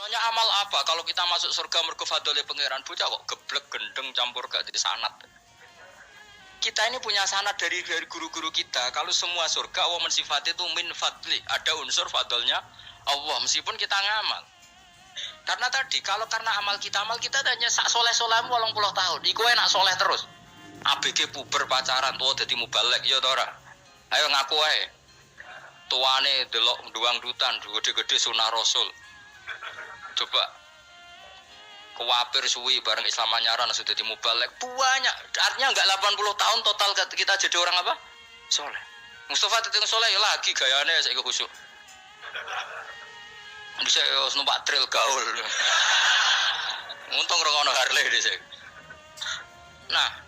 Soalnya amal apa kalau kita masuk surga mergo fadhole pangeran? Bocah kok geblek gendeng campur gak di sanad. Kita ini punya sanad dari guru-guru kita. Kalau semua surga Allah mensifati itu min fadli, ada unsur fadlnya Allah meskipun kita ngamal. Karena tadi kalau karena amal kita hanya sak soleh-solehmu 80 tahun. Iku enak soleh terus. ABG puber pacaran tuwa dadi mubalek ya ta ora? Ayo ngaku ae. Tuane delok duang dutan gede-gede sunah Rasul. Coba kewapir suwi bareng Islam anyaran sudah jadi mubalek banyak. Artinya enggak 80 tahun total kita jadi orang apa? Soleh. Mustafa titik soleh ya lagi gayane saiki khusyuk. Bisa numpak trail gaul. Untung rokono Harley dhisik. Nah,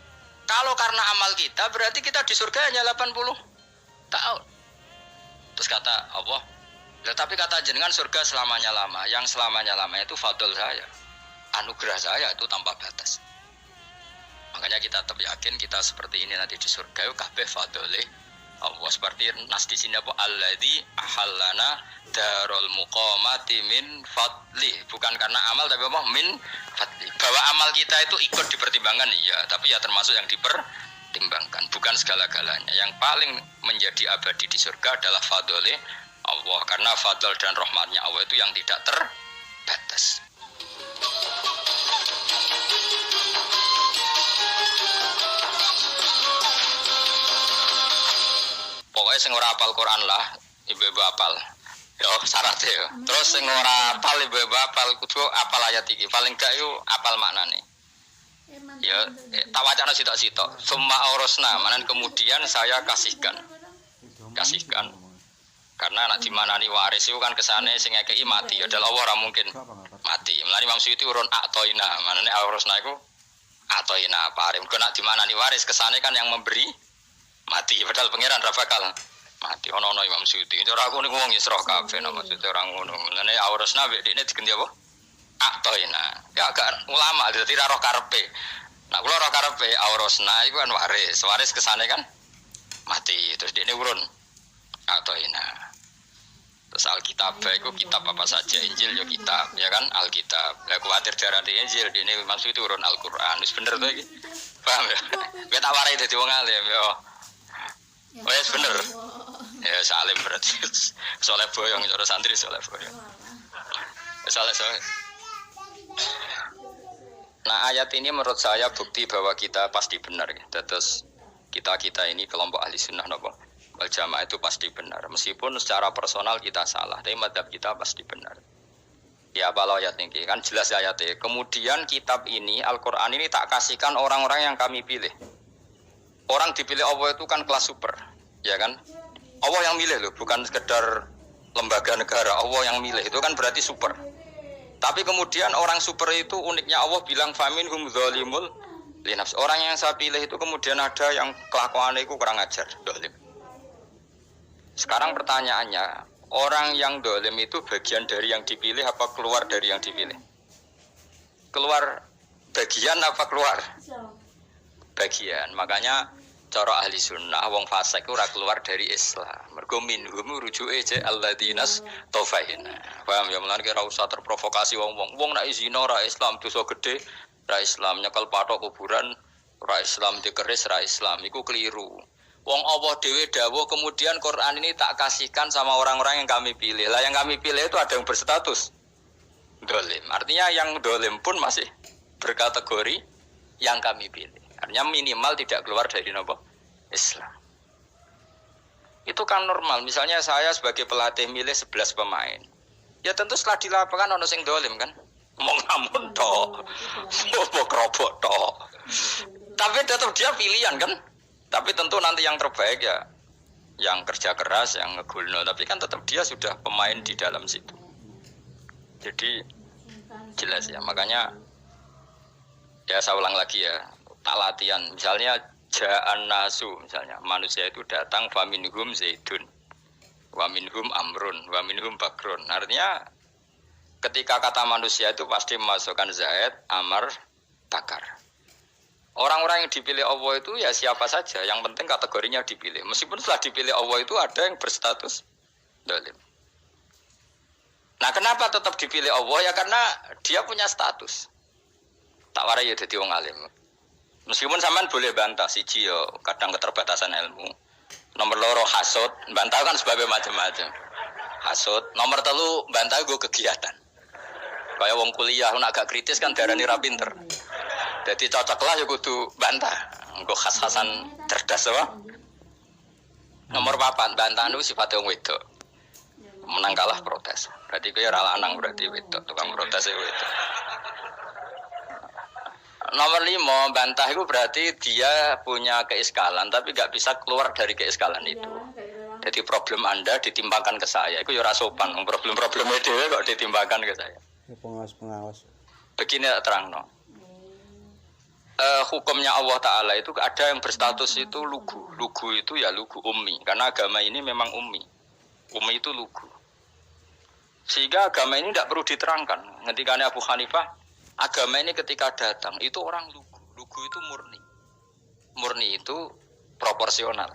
kalau karena amal kita berarti kita di surga hanya 80 tahun. Terus kata Allah, ya, tapi kata jenengan surga selamanya lama. Yang selamanya lama itu fadl saya. Anugerah saya itu tanpa batas. Makanya kita tetap yakin kita seperti ini nanti di surga itu kabeh fadlile Allah, seperti nas di sini apa alladzi ahallana darul muqamati min fadli, bukan karena amal tapi apa min fadli. Bahwa amal kita itu ikut dipertimbangkan iya, tapi ya termasuk yang dipertimbangkan, bukan segala-galanya. Yang paling menjadi abadi di surga adalah fadlile Allah, karena fadl dan rahmatnya Allah itu yang tidak terbatas. Pokoknya sing ora apal Quran lah, ibu-ibu apal. Yo syaratnya yo. Terus sing ora apal ibu-ibu apal kudu apal ayat iki. Paling gak yo apal maknane. Ya tak wacana sitok-sitok. Summa aurasna, manan kemudian saya kasihkan. Kasihkan. Karena nak dimanani waris itu kan kesane sing ngekeki mati. Ya adalah Allah ora mungkin mati. Mulane Imam Suyuti urun atoina, manane aurasna iku atoina parim. Kok nak dimanani waris kesane kan yang memberi mati, padahal pangeran ra bakal mati. Ono Imam Suyuti. Ora aku niku wong Isra kabeh nama maksudnya ora ngono. Mulane aurasna wek dekne diganti apa? Atoina. Ya agak ulama dadi ra roh karepe. Nah kula roh karepe aurasna iku kan waris. Waris kesane kan mati. Terus dekne urun atoina. Terus Alkitab itu kitab apa saja, Injil ya kitab, ya kan Alkitab. Lah kuwatir darani Injil dene maksud itu urun Al-Qur'an. Wis bener to iki? Paham ya? Wis tak warai dadi wong alim ya. Oh ya bener. Ya salim berarti. Soleh boyong cara santri soleh boyong. Soleh. Nah ayat ini menurut saya bukti bahwa kita pasti benar. Terus kita ini kelompok ahli sunnah nopo wal jamaah itu pasti benar. Meskipun secara personal kita salah, tapi madhab kita pasti benar. Ya kalau ayat ini kan jelas ayatnya. Kemudian kitab ini Al-Quran ini tak kasihkan orang-orang yang kami pilih. Orang dipilih Allah itu kan kelas super, ya kan? Allah yang milih loh, bukan sekedar lembaga negara. Allah yang milih itu kan berarti super. Tapi kemudian orang super itu uniknya Allah bilang faminhum dzalimul linafs. Orang yang saya pilih itu kemudian ada yang kelakuannya itu kurang ajar, dolim. Sekarang pertanyaannya, orang yang dolim itu bagian dari yang dipilih apa keluar dari yang dipilih? Keluar bagian apa keluar? Bagian. Makanya cara ahli sunnah wong fasik ora keluar dari Islam. Mergo minhum rujuke je alladinas taufaina. Paham ya, mulane ora usah terprovokasi wong-wong. Wong nek zina ora Islam, dosa gede ora Islam, nyekel patok kuburan ora Islam, dikeris ora Islam. Iku keliru. Wong Allah dhewe dawuh kemudian Quran ini tak kasihkan sama orang-orang yang kami pilih. Lah yang kami pilih itu ada yang berstatus dolim. Artinya yang dolim pun masih berkategori yang kami pilih. Artinya minimal tidak keluar dari nopo Islam. Itu kan normal. Misalnya saya sebagai pelatih milih 11 pemain. Ya tentu setelah di lapangan ono sing dolim kan. Mau ngamun tok. Mau kerobok tok. Tapi tetap dia pilihan kan. Tapi tentu nanti yang terbaik ya yang kerja keras, yang ngegulno. Tapi kan tetap dia sudah pemain di dalam situ. Jadi jelas ya. Makanya ya saya ulang lagi ya. Tak latihan, misalnya ja'an nasu, misalnya manusia itu datang faminhum zaidun waminhum amrun waminhum bakrun. Artinya ketika kata manusia itu pasti memasukkan zaid, amar, bakar. Orang-orang yang dipilih Allah itu ya siapa saja, yang penting kategorinya dipilih. Meskipun setelah dipilih Allah itu ada yang berstatus dolim. Nah kenapa tetap dipilih Allah? Ya karena dia punya status. Tak warai ya jadi wong alim. Meskipun sampean boleh bantah siji yo kadang keterbatasan ilmu. Nomor loro hasud, bantah kan sebabnya macam-macam. Hasud, nomor telu bantah gue kegiatan. Kayak wong kuliah nak agak kritis kan darani ra pinter. Jadi cocok lah ya kudu bantah. Engko khas-khasan cerdas apa? Nomor 4 bantah itu sifatnya wong wedok. Menang kalah protes. Berarti kowe ora lanang berarti wedok tukang protes wedok. Nomor 5 bantah itu berarti dia punya keiskalan tapi nggak bisa keluar dari keiskalan itu. Jadi problem Anda ditimbangkan ke saya. Itu ya ora sopan. Problem-problemnya dia kok ditimbangkan ke saya. Pengawas. Begini terang no. Hukumnya Allah Ta'ala itu ada yang berstatus itu lugu. Lugu itu ya lugu ummi. Karena agama ini memang ummi. Ummi itu lugu. Sehingga agama ini tidak perlu diterangkan. Ketika Abu Hanifah, agama ini ketika datang itu orang lugu. Lugu itu murni. Murni itu proporsional.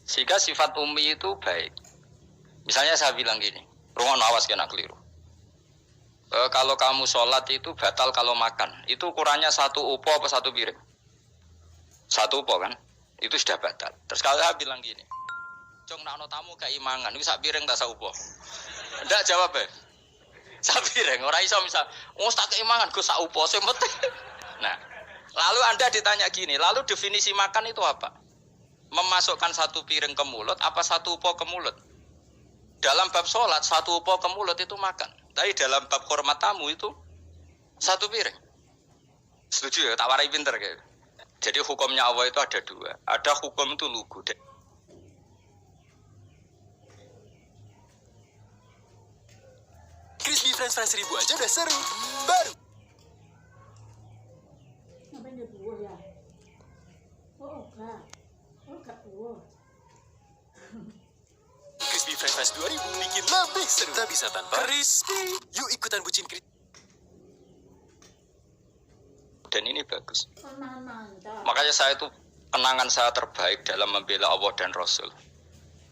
Sehingga sifat ummi itu baik. Misalnya saya bilang gini, rungon awas kena keliru. Kalau kamu sholat itu batal kalau makan. Itu ukurannya 1 upo apa 1 piring? 1 upo kan? Itu sudah batal. Terus kalau saya bilang gini, Cung nak no tamu keimangan, itu 1 piring tak 1 upo. Ndak jawab ya. 1 piring, orang iso misal, tak keimangan, gue 1 upo. Nah, lalu Anda ditanya gini, lalu definisi makan itu apa? Memasukkan 1 piring ke mulut, apa 1 upo ke mulut? Dalam bab sholat, 1 upo ke mulut itu makan. Tapi dalam bab hormat tamu itu 1 piring. Setuju ya? Tak warai pinter kayak. Jadi hukumnya Allah itu ada 2. Ada hukum itu lugu. Crispy French fries 1000 aja udah seru. Baru. Ngapain dia buah ya? Oh, enggak. Oh, enggak buah. Crispy French fries 2000 bikin lebih seru. Kita bisa tanpa crispy. Yuk ikutan bucin crispy. Dan ini bagus. Mantap. Makanya saya itu kenangan saya terbaik dalam membela Allah dan Rasul.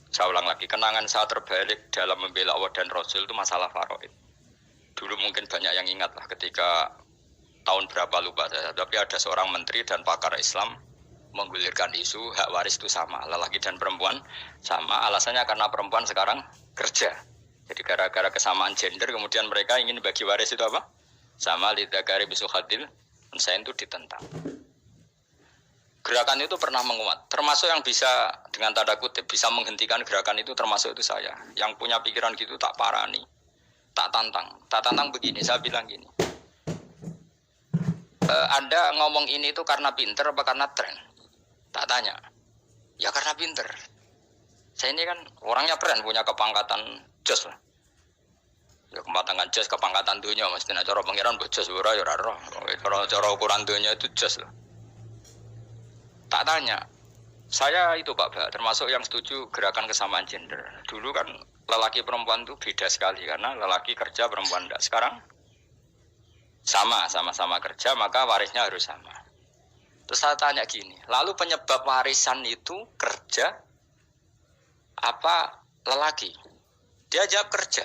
Saya ulang lagi, kenangan saya terbaik dalam membela Allah dan Rasul itu masalah faraid. Dulu mungkin banyak yang ingat lah ketika tahun berapa lupa saya. Tapi ada seorang menteri dan pakar Islam menggulirkan isu hak waris itu sama, lelaki dan perempuan sama. Alasannya karena perempuan sekarang kerja. Jadi gara-gara kesamaan gender kemudian mereka ingin bagi waris itu apa? Sama lidzakari bisuhadil unsain itu ditentang. Gerakan itu pernah menguat. Termasuk yang bisa dengan tanda kutip bisa menghentikan gerakan itu termasuk itu saya. Yang punya pikiran gitu tak parani. Tak tantang begini, saya bilang gini. Anda ngomong ini itu karena pinter apa karena tren? Tak tanya. Ya karena pinter. Saya ini kan orangnya keren, punya kepangkatan jos lah. Ya kepangkatan jos, kepangkatan dunia. Mesti cara pangeran jos ora ya ora roh. Cara ukuran dunia itu jos lah. Tak tanya. Saya itu Pak, termasuk yang setuju gerakan kesamaan gender. Dulu kan lelaki perempuan itu beda sekali karena lelaki kerja perempuan enggak. Sekarang sama-sama kerja maka warisnya harus sama. Terus saya tanya gini, lalu penyebab warisan itu kerja apa lelaki? Dia jawab kerja.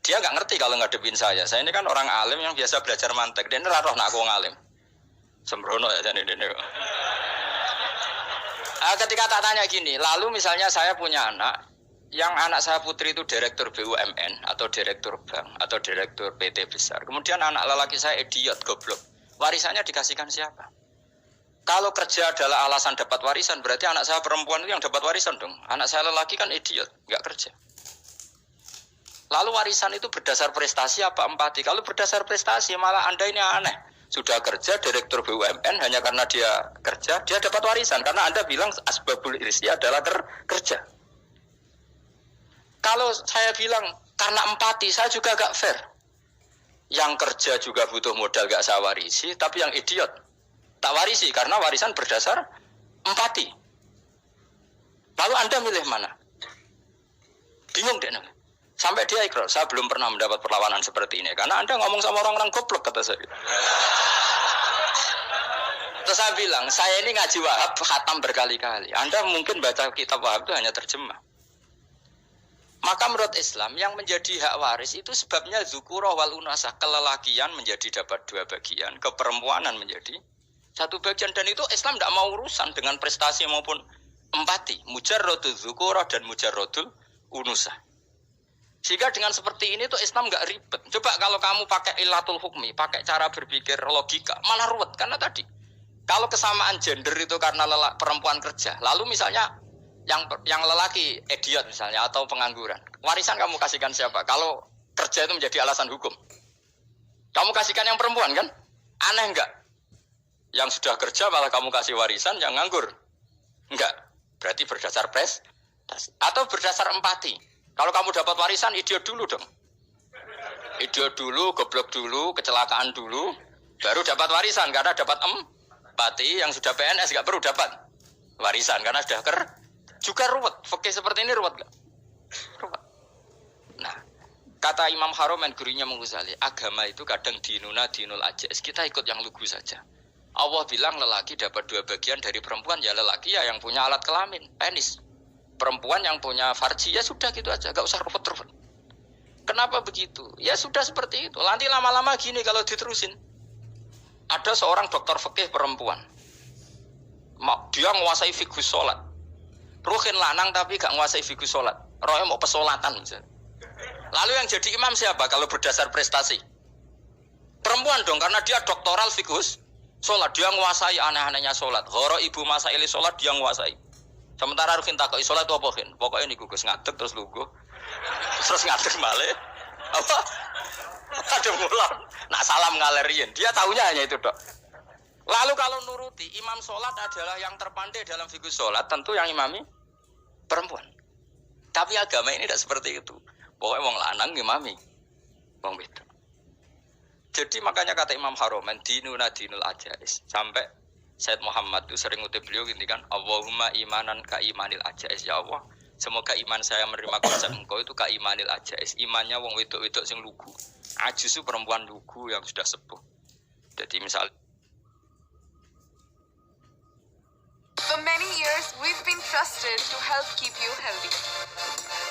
Dia nggak ngerti kalau ngadepin saya. Saya ini kan orang alim yang biasa belajar mantek. Dia ini roh nak aku ngalim. Sembrono ya jadi ini. Ketika tak tanya gini, lalu misalnya saya punya anak, yang anak saya putri itu direktur BUMN atau direktur bank atau direktur PT besar. Kemudian anak lelaki saya idiot, goblok. Warisannya dikasihkan siapa? Kalau kerja adalah alasan dapat warisan, berarti anak saya perempuan itu yang dapat warisan dong. Anak saya lelaki kan idiot, nggak kerja. Lalu warisan itu berdasar prestasi apa empati? Kalau berdasar prestasi malah Anda ini aneh. Sudah kerja direktur BUMN hanya karena dia kerja, dia dapat warisan. Karena Anda bilang asbabul irsi adalah kerja. Kalau saya bilang karena empati, saya juga gak fair. Yang kerja juga butuh modal gak saya warisi, tapi yang idiot tak warisi karena warisan berdasar empati. Lalu Anda milih mana? Bingung deh. Sampai dia ikrar, saya belum pernah mendapat perlawanan seperti ini. Karena Anda ngomong sama orang-orang goblok, kata saya. Terus saya bilang, saya ini ngaji Wahab, khatam berkali-kali. Anda mungkin baca kitab Wahab itu hanya terjemah. Maka menurut Islam yang menjadi hak waris itu sebabnya dzukura wal unasah, kelelakian menjadi dapat 2 bagian, keperempuanan menjadi 1 bagian, dan itu Islam tidak mau urusan dengan prestasi maupun empati, mujarradul dzukura dan mujarradul unusah. Sehingga dengan seperti ini tuh Islam nggak ribet. Coba kalau kamu pakai ilatul hukmi, pakai cara berpikir logika, malah ruwet karena tadi kalau kesamaan gender itu karena perempuan kerja, lalu misalnya yang lelaki idiot misalnya atau pengangguran, warisan kamu kasihkan siapa? Kalau kerja itu menjadi alasan hukum, kamu kasihkan yang perempuan kan? Aneh enggak? Yang sudah kerja malah kamu kasih warisan yang nganggur? Enggak. Berarti berdasar prestasi atau berdasar empati. Kalau kamu dapat warisan idiot dulu dong. Idiot dulu, goblok dulu, kecelakaan dulu, baru dapat warisan karena dapat empati. Yang sudah PNS enggak perlu dapat warisan karena sudah juga ruwet. Fikih seperti ini ruwet enggak? Ruwet. Nah, kata Imam Haromen gurunya Ghazali, agama itu kadang dinuna dinul ajais. Kita ikut yang lugu saja. Allah bilang lelaki dapat 2 bagian dari perempuan, ya lelaki ya yang punya alat kelamin, penis. Perempuan yang punya farji, ya sudah gitu aja, gak usah ruwet-ruwet. Kenapa begitu? Ya sudah seperti itu. Nanti lama-lama gini kalau diterusin. Ada seorang dokter fikih perempuan. Dia menguasai fikih sholat. Ruhin lanang tapi gak menguasai fikih sholat. Rohnya mau pesolatan misalnya. Lalu yang jadi imam siapa kalau berdasar prestasi? Perempuan dong, karena dia doktoral fikus sholat. Dia menguasai aneh-anehnya sholat. Horo ibu masaili sholat dia menguasai. Sementara Rukin takoi sholat itu apa kan? Pokoknya ini gugus ngadeg terus lugu. Terus ngadeg balik. Apa? Ada mulan. Nak salam ngalerian. Dia tahunya hanya itu dok. Lalu kalau nuruti imam sholat adalah yang terpandai dalam fikus sholat, tentu yang imami perempuan. Tapi agama ini tidak seperti itu. Pokoknya wong lanang ngimami wong wedok. Jadi makanya kata Imam Haromen dinuna dinul ajais. Sampai Said Muhammad itu sering ngutip beliau gini kan, Allahumma imanan ka imanil ajais, ya Allah. Semoga iman saya menerima konsep engkau itu ka imanil ajais. Imannya wong wedok-wedok sing lugu. Ajus itu perempuan lugu yang sudah sepuh. Jadi misal For many years, we've been trusted to help keep you healthy.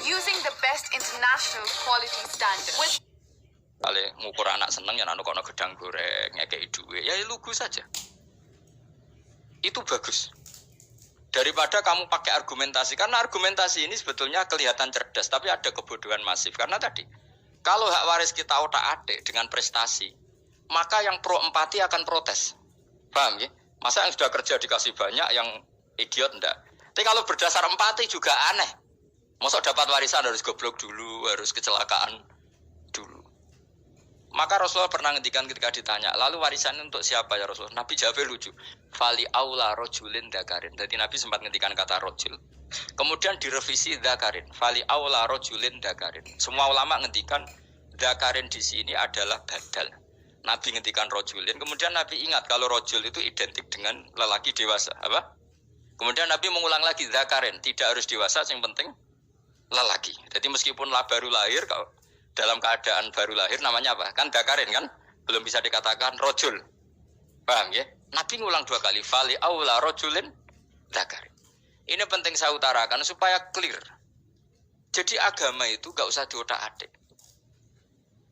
Using the best international quality standards. With kali ngukur anak seneng ya kono gedang goreng, ngekei duwe, ya lugu saja. Itu bagus. Daripada kamu pakai argumentasi, karena argumentasi ini sebetulnya kelihatan cerdas, tapi ada kebodohan masif. Karena tadi, kalau hak waris kita otak-atik dengan prestasi, maka yang pro empati akan protes. Paham ya? Masa yang sudah kerja dikasih banyak, yang idiot enggak. Tapi kalau berdasar empati juga aneh. Masa dapat warisan harus goblok dulu, harus kecelakaan dulu. Maka Rasulullah pernah ngendikan ketika ditanya, lalu warisan untuk siapa ya Rasulullah? Nabi jawabnya lucu. Fali aula rojulin dakarin. Jadi Nabi sempat ngendikan kata rojul. Kemudian direvisi dakarin. Fali aula rojulin dakarin. Semua ulama ngendikan dakarin di sini adalah badal. Nabi ngendikan rojulin. Kemudian Nabi ingat kalau rojul itu identik dengan lelaki dewasa. Apa? Kemudian Nabi mengulang lagi dakarin. Tidak harus dewasa, yang penting lelaki. Jadi meskipun baru lahir, kalau dalam keadaan baru lahir namanya apa? Kan dakarin kan? Belum bisa dikatakan rojul. Paham ya? Nabi ngulang 2 kali. Fali aula rojulin dakarin. Ini penting saya utarakan supaya clear. Jadi agama itu gak usah diotak-atik.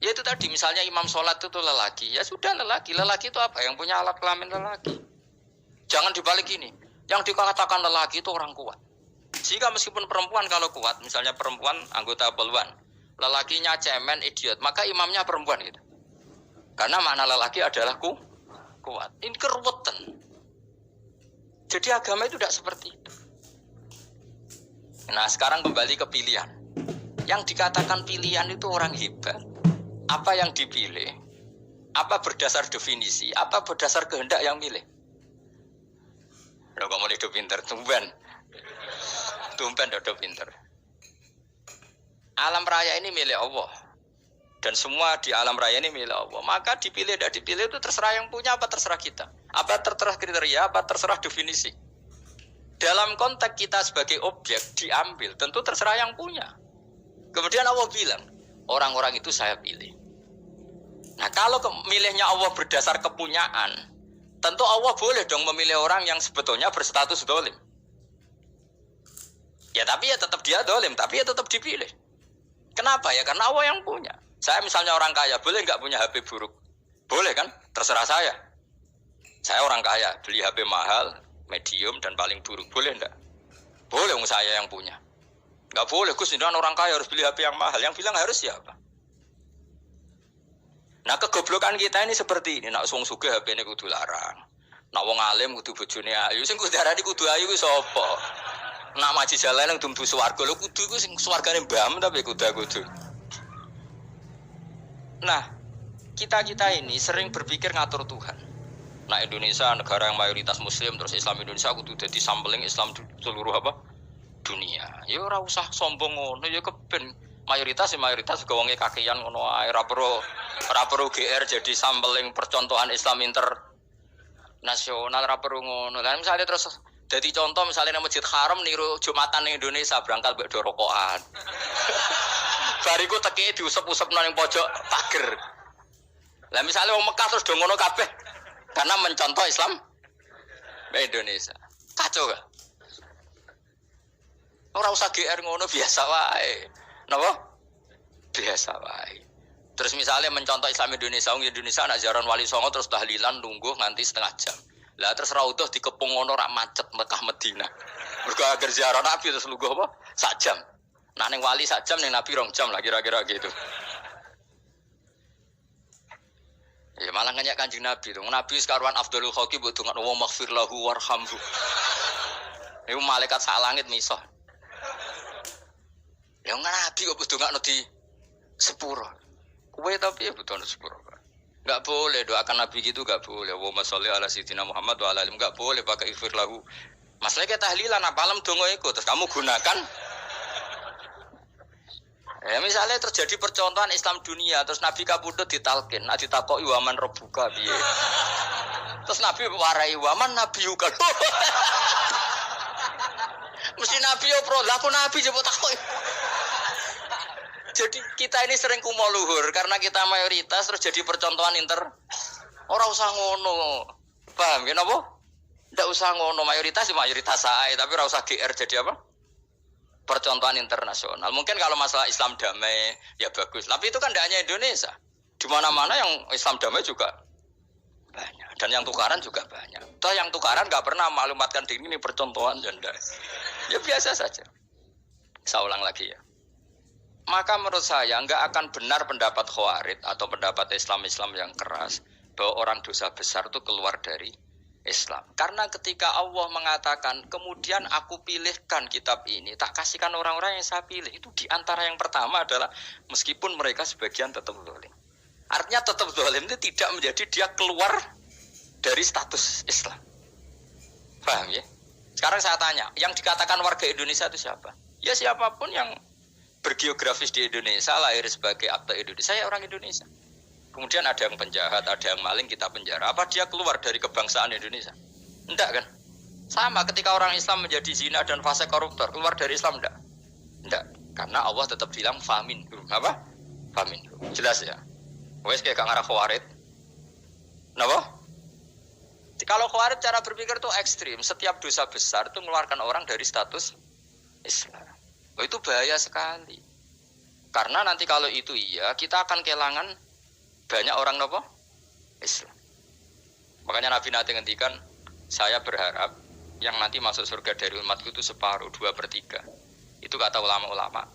Ya itu tadi misalnya imam sholat itu lelaki. Ya sudah lelaki. Lelaki itu apa? Yang punya alat kelamin lelaki. Jangan dibalik ini. Yang dikatakan lelaki itu orang kuat. Sehingga meskipun perempuan kalau kuat, misalnya perempuan anggota poluan, lelakinya cemen, idiot, maka imamnya perempuan gitu. Karena makna lelaki adalah kuat. Ini keruwetan. Jadi agama itu tidak seperti itu. Nah sekarang kembali ke pilihan. Yang dikatakan pilihan itu orang hebat. Apa yang dipilih? Apa berdasar definisi? Apa berdasar kehendak yang milih? Loh kok mulai pinter, tumben udah pinter. Alam raya ini milik Allah. Dan semua di alam raya ini milik Allah. Maka dipilih tidak dipilih itu terserah yang punya apa terserah kita. Apa terserah kriteria, apa terserah definisi. Dalam konteks kita sebagai objek diambil, tentu terserah yang punya. Kemudian Allah bilang, orang-orang itu saya pilih. Nah kalau milihnya Allah berdasar kepunyaan, tentu Allah boleh dong memilih orang yang sebetulnya berstatus dolim. Ya tapi ya tetap dia dolim, tapi ya tetap dipilih. Kenapa ya? Karena Allah yang punya. Saya misalnya orang kaya, boleh nggak punya HP buruk? Boleh kan? Terserah saya. Saya orang kaya, beli HP mahal, medium, dan paling buruk. Boleh enggak? Boleh, saya yang punya. Nggak boleh, Gus, ini orang kaya harus beli HP yang mahal. Yang bilang harus siapa? Nah, kegoblokan kita ini seperti ini. Nak wong sugih HP ini kudu larang. Nak wong alim kudu bojone ayu. Sing kudu darani kudu ayu ku sapa? Nak maji jalan nang dumbu swarga lho kudu iku sing swargane mbam tapi kudu. Nah, kita ini sering berpikir ngatur Tuhan. Nah, Indonesia negara yang mayoritas muslim terus Islam Indonesia kudu dadi sampling Islam seluruh apa? Dunia. Ya ora usah sombong ngono ya keben mayoritas juga wonge kakean ngono ae ora perlu GR jadi sampling percontohan Islam internasional ora perlu ngono. Lah misalnya terus jadi contoh misalnya nang Masjid Haram niru Jumatan ning Indonesia berangkat mbek rokokan. Bariku teki diusep-usepno ning pojok pager. Lah misalnya wong Mekah terus do ngono kabeh karena mencontoh Islam Indonesia. Kacau gak? Ora usah GR ngono biasa wae. Napa? Biasa wae. Terus misalnya mencontoh Islam Indonesia, Indonesia nak ziarah Wali Songo terus tahlilan nunggu nganti setengah jam. Lah terus raudhah dikepung ngono rak macet Mekah Madinah. Mergo agar ziarah Nabi terus lungguh apa? Sak jam. Nah ning wali sak jam ning Nabi 2 jam lah kira-kira gitu. Ya malah nganyak Kanjeng Nabi to. Nabi sekaruan Afdhalul Khalqi mbok dongakno wa maghfir lahu warhamhu. Iku malaikat sak langit misah. Ya Nabi kok dongakno di sepuro. Kowe tapi ya butuh sepuro. Enggak boleh doakan Nabi gitu enggak boleh. Wa sholli ala sayyidina Muhammad wa ala alihi enggak boleh pakai ighfir lahu. Masalah kita tahlilan apalam donga iku terus kamu gunakan. Ya misalnya terjadi percontohan Islam dunia terus Nabi kapundhut ditalkin, nek ditakoki waman rabbuka piye. Terus Nabi warai waman nabiyuka. Mesti Nabi yo pro, lah aku Nabi coba takoki. Jadi kita ini sering kumo luhur karena kita mayoritas terus jadi percontohan Ora usah ngono. Paham ya napa? Ndak usah ngono, mayoritas sae, tapi ora usah GR jadi apa? Percontohan internasional. Mungkin kalau masalah Islam damai ya bagus. Tapi itu kan tidak hanya Indonesia. Di mana-mana yang Islam damai juga banyak. Dan yang tukaran juga banyak. Toh yang tukaran nggak pernah maklumatkan diri ini percontohan janda. Ya biasa saja. Saya ulang lagi ya. Maka menurut saya nggak akan benar pendapat Khawarij atau pendapat Islam yang keras bahwa orang dosa besar itu keluar dari Islam. Karena ketika Allah mengatakan, kemudian aku pilihkan kitab ini, tak kasihkan orang-orang yang saya pilih. Itu diantara yang pertama adalah meskipun mereka sebagian tetap zalim. Artinya tetap zalim itu tidak menjadi dia keluar dari status Islam. Paham ya? Sekarang saya tanya, yang dikatakan warga Indonesia itu siapa? Ya siapapun yang bergeografis di Indonesia, lahir sebagai akte Indonesia, saya orang Indonesia. Kemudian ada yang penjahat, ada yang maling, kita penjara. Apa dia keluar dari kebangsaan Indonesia? Enggak kan? Sama ketika orang Islam menjadi zina dan fase koruptor, keluar dari Islam enggak? Enggak. Karena Allah tetap bilang famin. Apa? Famin. Jelas ya? Wes kayak gak ngarah Khawarij. Kenapa? Kalau Khawarij cara berpikir itu ekstrim. Setiap dosa besar itu mengeluarkan orang dari status Islam. Oh, itu bahaya sekali. Karena nanti kalau itu iya, kita akan kehilangan banyak orang nopo Islam. Makanya Nabi nanti ngendikan, saya berharap yang nanti masuk surga dari umatku itu separuh, 2/3. Itu kata ulama-ulama.